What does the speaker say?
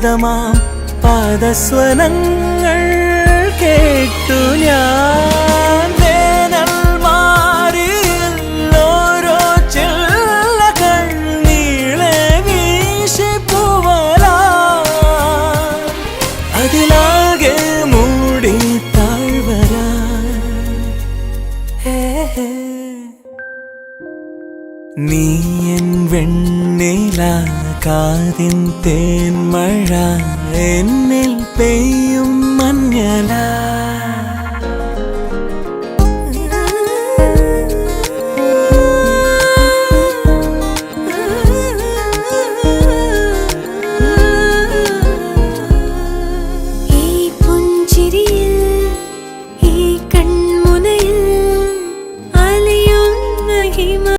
ശാന്തമാം പാദസ്വനങ്ങൾ കേട്ടു ഞാൻ. വേനൽ മാറിയിൽ ഓരോ ചില്ലകൾ നീളെ വീശിപ്പൂവലാ അതിലാകെ മൂടി താഴ്വരാ. നീ എൻ വെണ്ണില കാതിൻ തേന്മഴ എന്നിൽ പെയ്യും മഞ്ഞല.